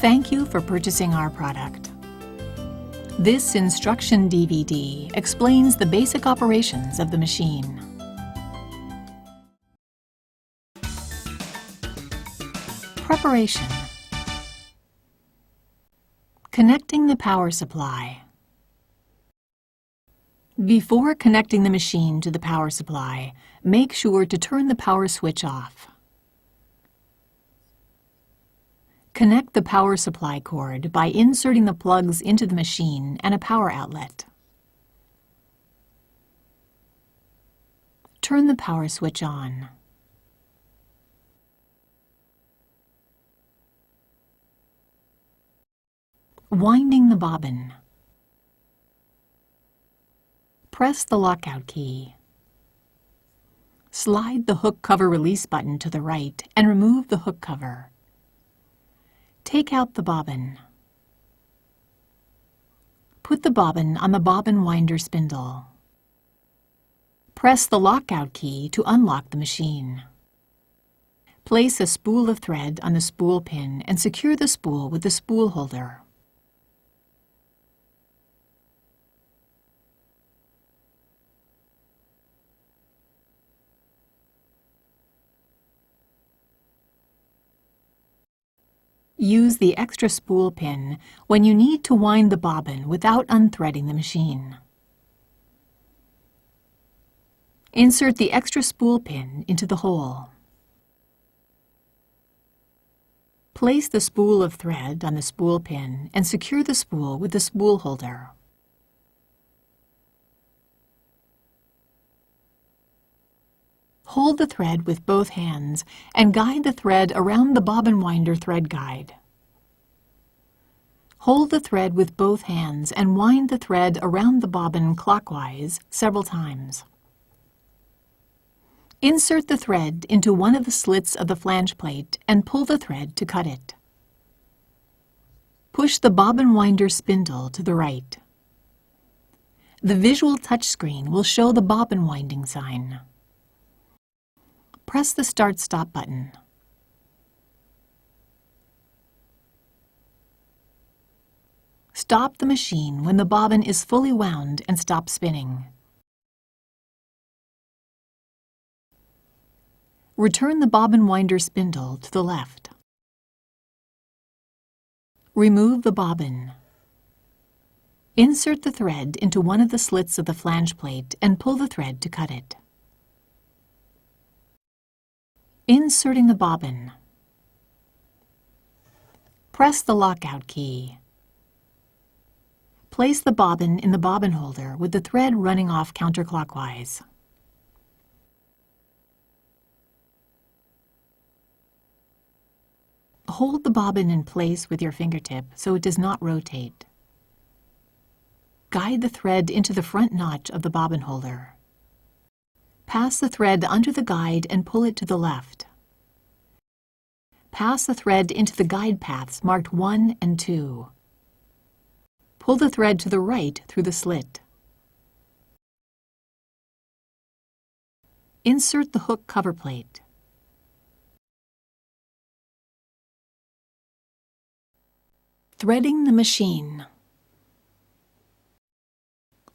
Thank you for purchasing our product. This instruction DVD explains the basic operations of the machine. Preparation. Connecting the power supply. Before connecting the machine to the power supply, make sure to turn the power switch off. Connect the power supply cord by inserting the plugs into the machine and a power outlet. Turn the power switch on. Winding the bobbin. Press the lockout key. Slide the hook cover release button to the right and remove the hook cover. Take out the bobbin. Put the bobbin on the bobbin winder spindle. Press the lockout key to unlock the machine. Place a spool of thread on the spool pin and secure the spool with the spool holder. Use the extra spool pin when you need to wind the bobbin without unthreading the machine. Insert the extra spool pin into the hole. Place the spool of thread on the spool pin and secure the spool with the spool holder. Hold the thread with both hands and guide the thread around the bobbin winder thread guide. Hold the thread with both hands and wind the thread around the bobbin clockwise several times. Insert the thread into one of the slits of the flange plate and pull the thread to cut it. Push the bobbin winder spindle to the right. The visual touchscreen will show the bobbin winding sign. Press the Start-Stop button. Stop the machine when the bobbin is fully wound and stop spinning. Return the bobbin winder spindle to the left. Remove the bobbin. Insert the thread into one of the slits of the flange plate and pull the thread to cut it. Inserting the bobbin. Press the lockout key. Place the bobbin in the bobbin holder with the thread running off counterclockwise. Hold the bobbin in place with your fingertip so it does not rotate. Guide the thread into the front notch of the bobbin holder. Pass the thread under the guide and pull it to the left. Pass the thread into the guide paths marked 1 and 2. Pull the thread to the right through the slit. Insert the hook cover plate. Threading the machine.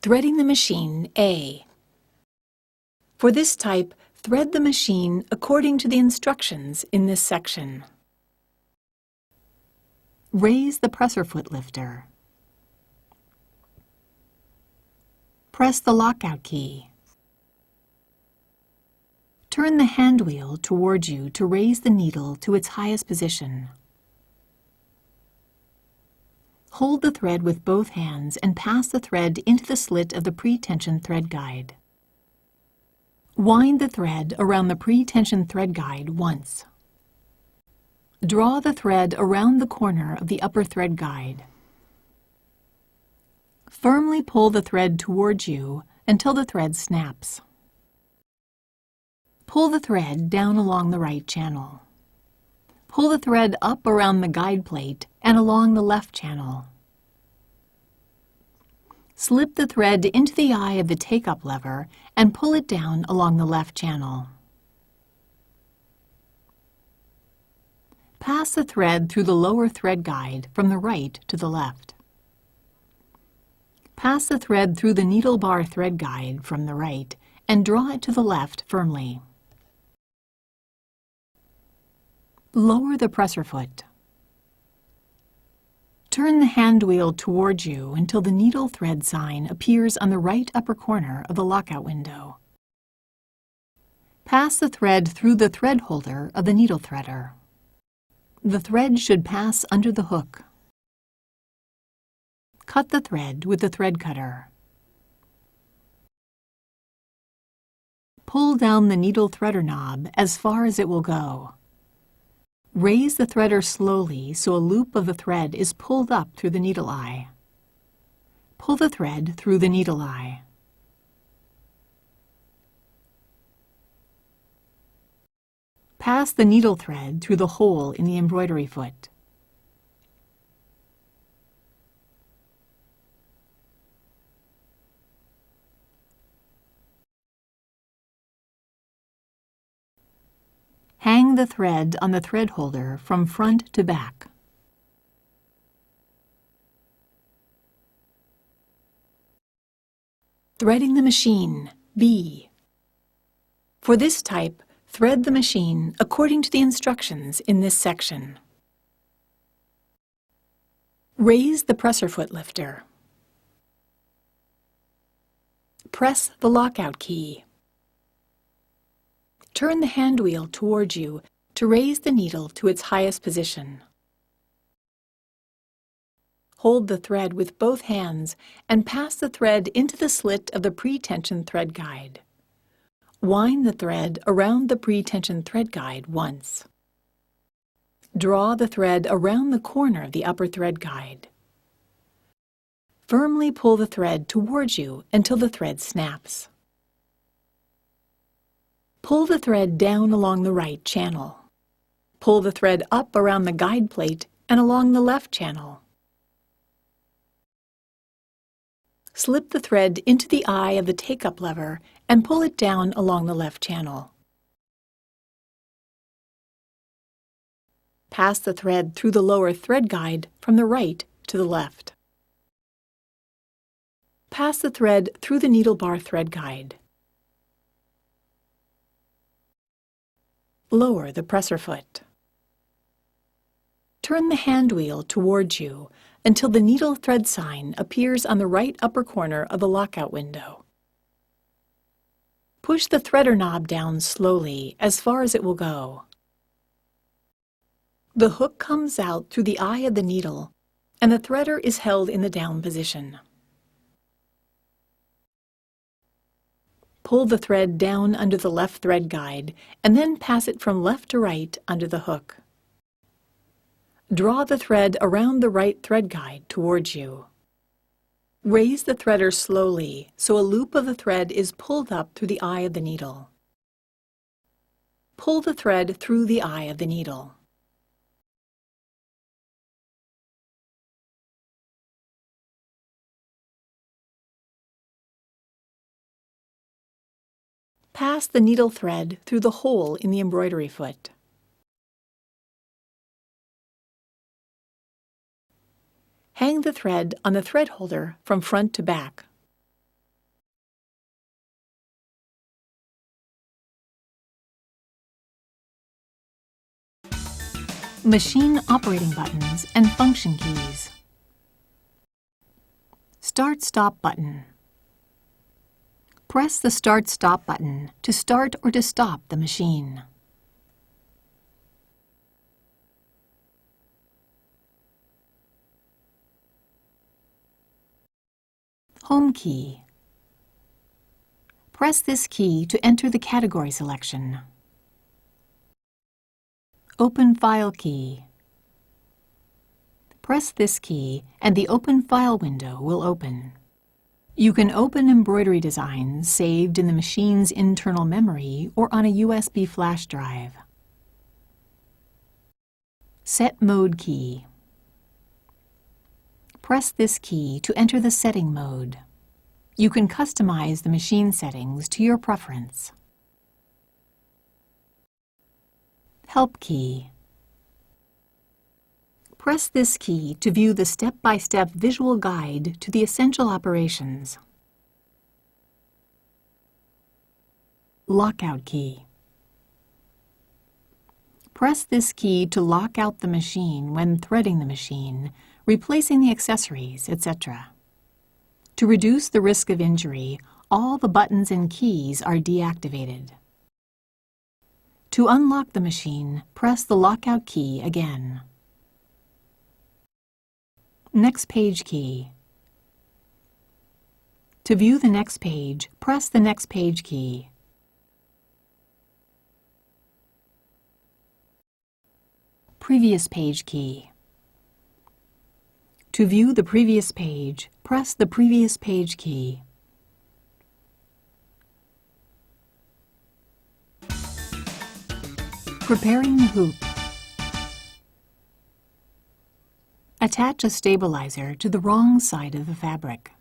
Threading the machine A. For this type, thread the machine according to the instructions in this section. Raise the presser foot lifter. Press the lockout key. Turn the hand wheel towards you to raise the needle to its highest position. Hold the thread with both hands and pass the thread into the slit of the pre-tension thread guide. Wind the thread around the pre-tension thread guide once. Draw the thread around the corner of the upper thread guide. Firmly pull the thread towards you until the thread snaps. Pull the thread down along the right channel. Pull the thread up around the guide plate and along the left channel. Slip the thread into the eye of the take-up lever and pull it down along the left channel. Pass the thread through the lower thread guide from the right to the left. Pass the thread through the needle bar thread guide from the right and draw it to the left firmly. Lower the presser foot. Turn the hand wheel towards you until the needle thread sign appears on the right upper corner of the lockout window. Pass the thread through the thread holder of the needle threader. The thread should pass under the hook. Cut the thread with the thread cutter. Pull down the needle threader knob as far as it will go. Raise the threader slowly so a loop of the thread is pulled up through the needle eye. Pull the thread through the needle eye. Pass the needle thread through the hole in the embroidery foot. Hang the thread on the thread holder from front to back. Threading the machine, B. For this type, thread the machine according to the instructions in this section. Raise the presser foot lifter. Press the lockout key. Turn the hand wheel towards you to raise the needle to its highest position. Hold the thread with both hands and pass the thread into the slit of the pre-tension thread guide. Wind the thread around the pre-tension thread guide once. Draw the thread around the corner of the upper thread guide. Firmly pull the thread towards you until the thread snaps. Pull the thread down along the right channel. Pull the thread up around the guide plate and along the left channel. Slip the thread into the eye of the take-up lever and pull it down along the left channel. Pass the thread through the lower thread guide from the right to the left. Pass the thread through the needle bar thread guide. Lower the presser foot. Turn the hand wheel towards you until the needle thread sign appears on the right upper corner of the lockout window. Push the threader knob down slowly as far as it will go. The hook comes out through the eye of the needle and the threader is held in the down position. Pull the thread down under the left thread guide and then pass it from left to right under the hook. Draw the thread around the right thread guide towards you. Raise the threader slowly so a loop of the thread is pulled up through the eye of the needle. Pull the thread through the eye of the needle. Pass the needle thread through the hole in the embroidery foot. Hang the thread on the thread holder from front to back. Machine operating buttons and function keys. Start-Stop button. Press the Start-Stop button to start or to stop the machine. Home key. Press this key to enter the category selection. Open File key. Press this key and the Open File window will open. You can open embroidery designs saved in the machine's internal memory or on a USB flash drive. Set Mode key. Press this key to enter the setting mode. You can customize the machine settings to your preference. Help key. Press this key to view the step-by-step visual guide to the essential operations. Lockout key. Press this key to lock out the machine when threading the machine, replacing the accessories, etc. To reduce the risk of injury, all the buttons and keys are deactivated. To unlock the machine, press the lockout key again. Next page key. To view the next page, press the next page key. Previous page key. To view the previous page, press the previous page key. Preparing the hoop. Attach a stabilizer to the wrong side of the fabric.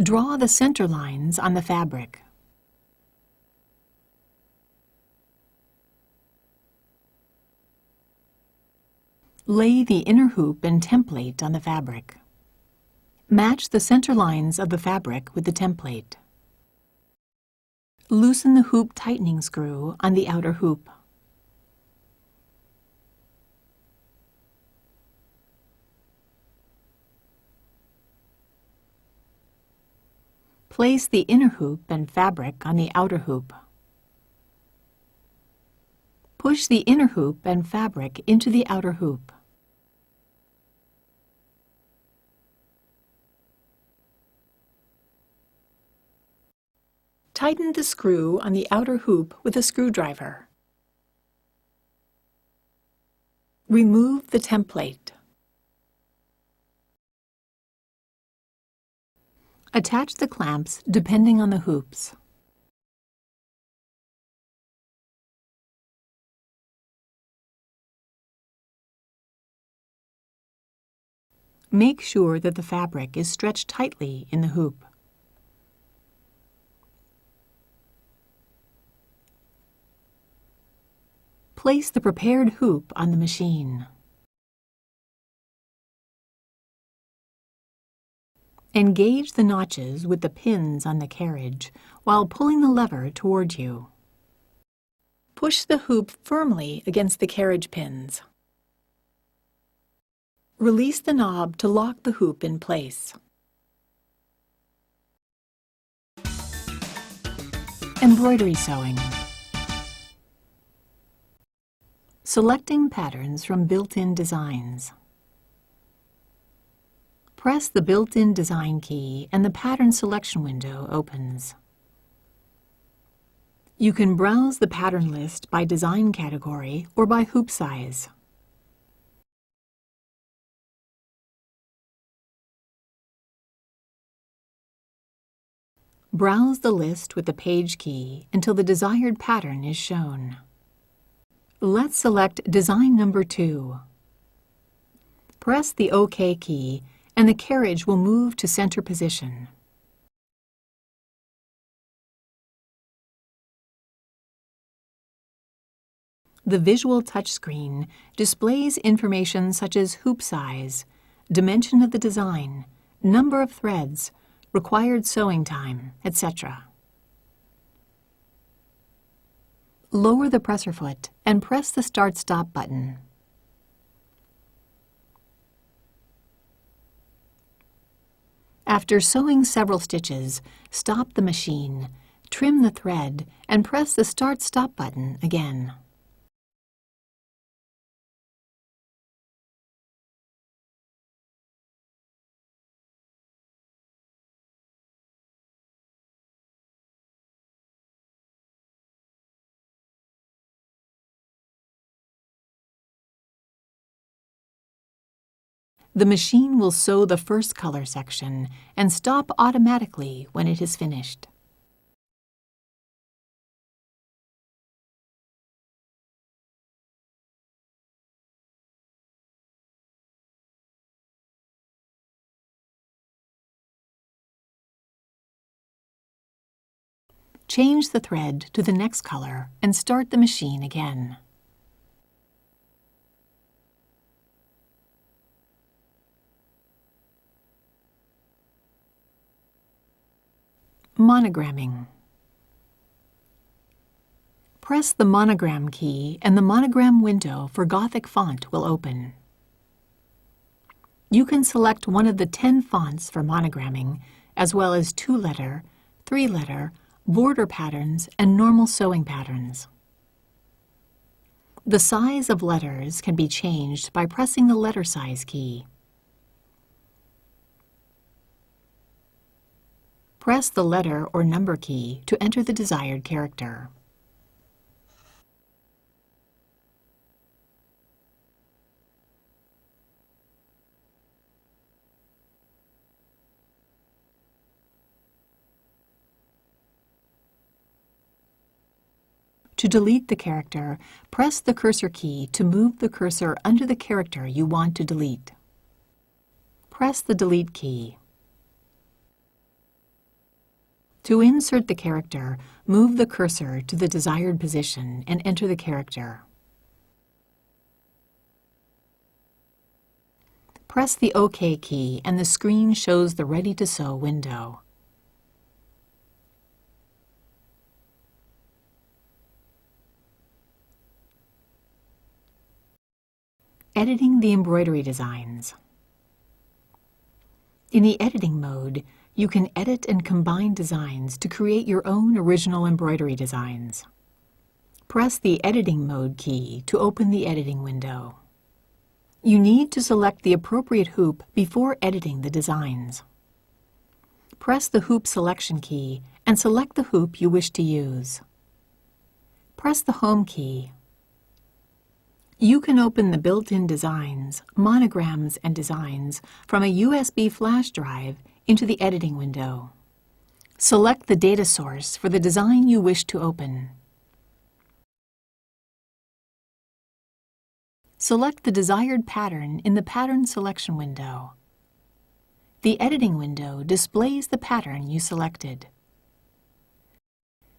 Draw the center lines on the fabric. Lay the inner hoop and template on the fabric. Match the center lines of the fabric with the template. Loosen the hoop tightening screw on the outer hoop. Place the inner hoop and fabric on the outer hoop. Push the inner hoop and fabric into the outer hoop. Tighten the screw on the outer hoop with a screwdriver. Remove the template. Attach the clamps depending on the hoops. Make sure that the fabric is stretched tightly in the hoop. Place the prepared hoop on the machine. Engage the notches with the pins on the carriage while pulling the lever toward you. Push the hoop firmly against the carriage pins. Release the knob to lock the hoop in place. Embroidery sewing. Selecting patterns from built-in designs. Press the built-in design key and the pattern selection window opens. You can browse the pattern list by design category or by hoop size. Browse the list with the page key until the desired pattern is shown. Let's select design number 2. Press the OK key and the carriage will move to center position. The visual touchscreen displays information such as hoop size, dimension of the design, number of threads, required sewing time, etc. Lower the presser foot and press the Start-Stop button. After sewing several stitches, stop the machine, trim the thread, and press the Start-Stop button again. The machine will sew the first color section and stop automatically when it is finished. change the thread to the next color and start the machine again. Monogramming. Press the Monogram key and the Monogram window for Gothic font will open. You can select one of the 10 fonts for monogramming, as well as 2-letter, 3-letter, border patterns, and normal sewing patterns. The size of letters can be changed by pressing the letter size key. Press the letter or number key to enter the desired character. To delete the character, press the cursor key to move the cursor under the character you want to delete. Press the Delete key. To insert the character, move the cursor to the desired position and enter the character. Press the OK key and the screen shows the Ready to Sew window. Editing the embroidery designs. In the editing mode, you can edit and combine designs to create your own original embroidery designs. Press the Editing Mode key to open the editing window. You need to select the appropriate hoop before editing the designs. Press the Hoop Selection key and select the hoop you wish to use. Press the Home key. You can open the built-in designs, monograms, and designs from a USB flash drive into the editing window. Select the data source for the design you wish to open. Select the desired pattern in the Pattern Selection window. The editing window displays the pattern you selected.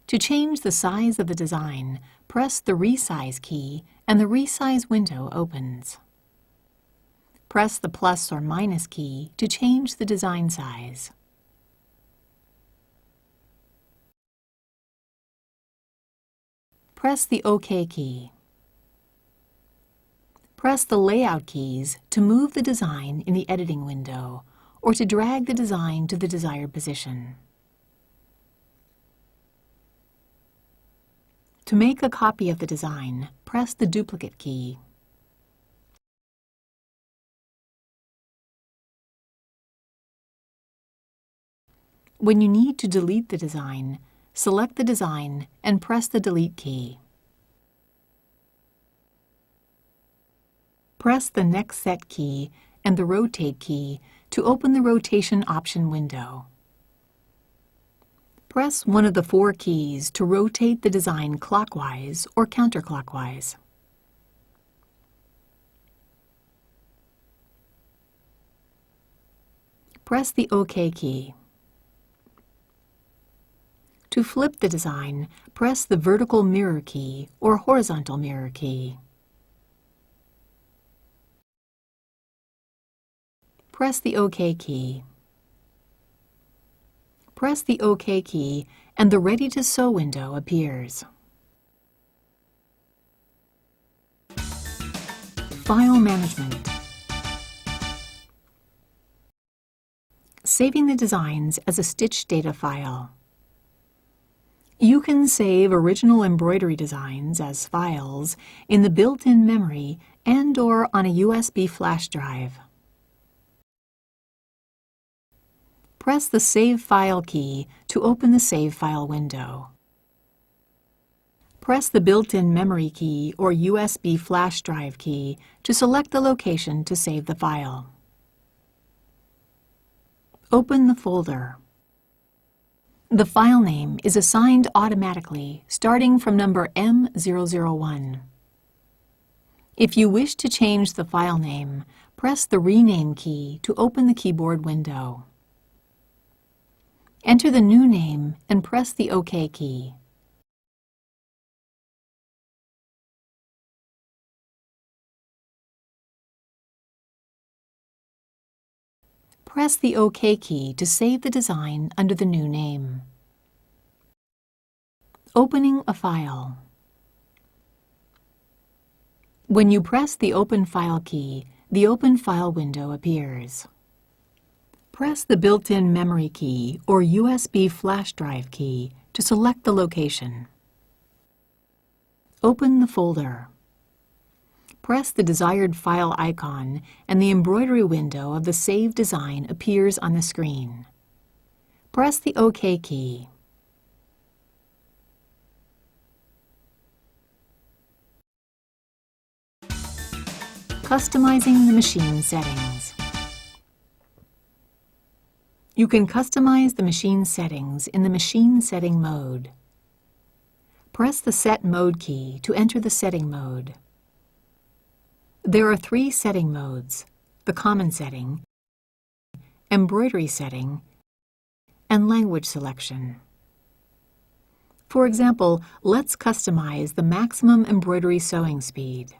To change the size of the design, press the Resize key and the Resize window opens. Press the plus or minus key to change the design size. Press the OK key. Press the Layout keys to move the design in the editing window or to drag the design to the desired position. To make a copy of the design, press the Duplicate key. When you need to delete the design, select the design and press the Delete key. Press the Next Set key and the Rotate key to open the Rotation option window. Press one of the 4 keys to rotate the design clockwise or counterclockwise. Press the OK key. To flip the design, press the vertical mirror key or horizontal mirror key. Press the OK key. Press the OK key and the Ready to Sew window appears. File management. Saving the designs as a stitch data file. You can save original embroidery designs as files in the built-in memory and/or on a USB flash drive. Press the Save File key to open the Save File window. Press the built-in memory key or USB flash drive key to select the location to save the file. Open the folder. The file name is assigned automatically starting from number M001. If you wish to change the file name, press the Rename key to open the keyboard window. Enter the new name and press the OK key. Press the OK key to save the design under the new name. Opening a file. When you press the Open File key, the Open File window appears. Press the built-in memory key or USB flash drive key to select the location. Open the folder. Press the desired file icon and the embroidery window of the saved design appears on the screen. Press the OK key. Customizing the machine settings. You can customize the machine settings in the Machine Setting mode. Press the Set Mode key to enter the setting mode. There are 3 setting modes: the Common setting, Embroidery setting, and Language selection. For example, let's customize the maximum embroidery sewing speed.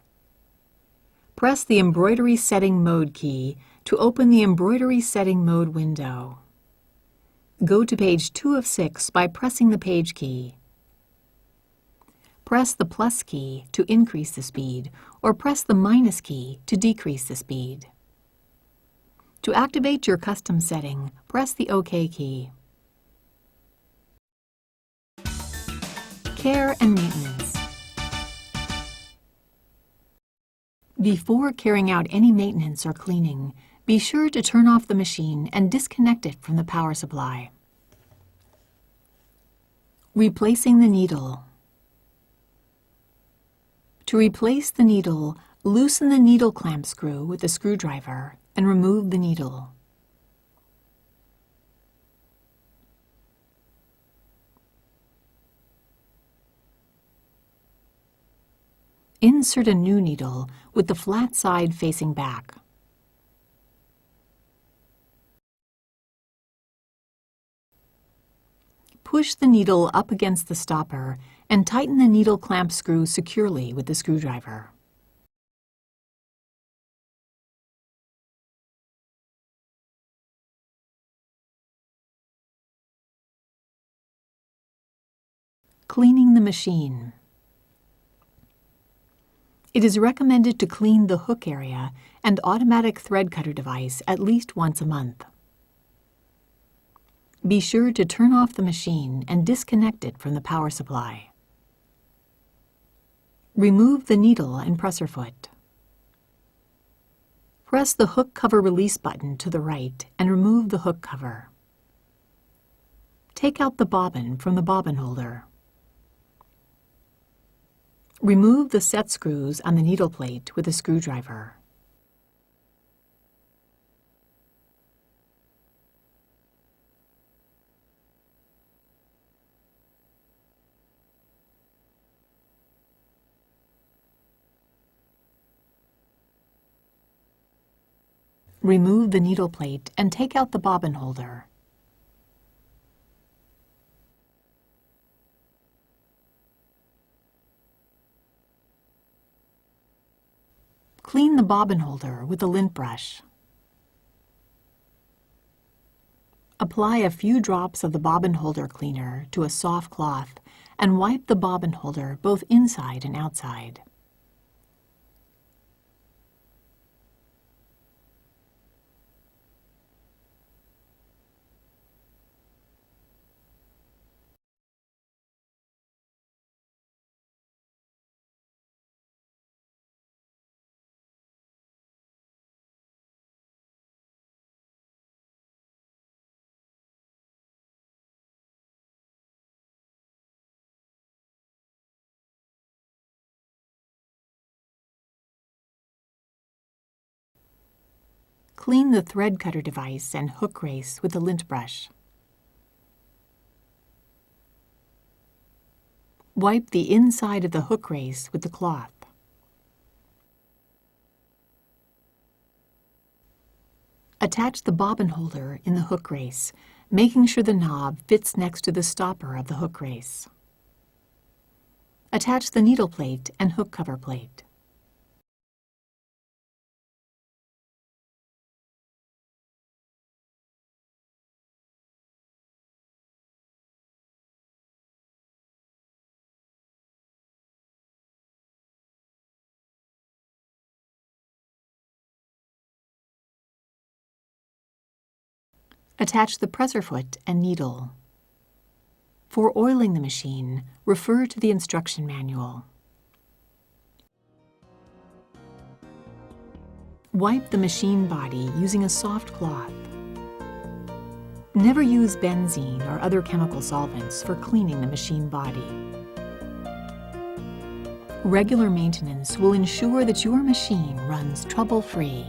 Press the Embroidery Setting Mode key to open the Embroidery Setting Mode window. Go to page 2 of 6 by pressing the Page key. Press the plus key to increase the speed, or press the minus key to decrease the speed. To activate your custom setting, press the OK key. Care and maintenance. Before carrying out any maintenance or cleaning, be sure to turn off the machine and disconnect it from the power supply. Replacing the needle. To replace the needle, loosen the needle clamp screw with a screwdriver and remove the needle. Insert a new needle with the flat side facing back. Push the needle up against the stopper and tighten the needle clamp screw securely with the screwdriver. Cleaning the machine. It is recommended to clean the hook area and automatic thread cutter device at least once a month. Be sure to turn off the machine and disconnect it from the power supply. Remove the needle and presser foot. Press the hook cover release button to the right and remove the hook cover. Take out the bobbin from the bobbin holder. Remove the set screws on the needle plate with a screwdriver. Remove the needle plate and take out the bobbin holder. Clean the bobbin holder with a lint brush. Apply a few drops of the bobbin holder cleaner to a soft cloth and wipe the bobbin holder both inside and outside. Clean the thread cutter device and hook race with a lint brush. Wipe the inside of the hook race with the cloth. Attach the bobbin holder in the hook race, making sure the knob fits next to the stopper of the hook race. Attach the needle plate and hook cover plate. Attach the presser foot and needle. For oiling the machine, refer to the instruction manual. Wipe the machine body using a soft cloth. Never use benzene or other chemical solvents for cleaning the machine body. Regular maintenance will ensure that your machine runs trouble-free.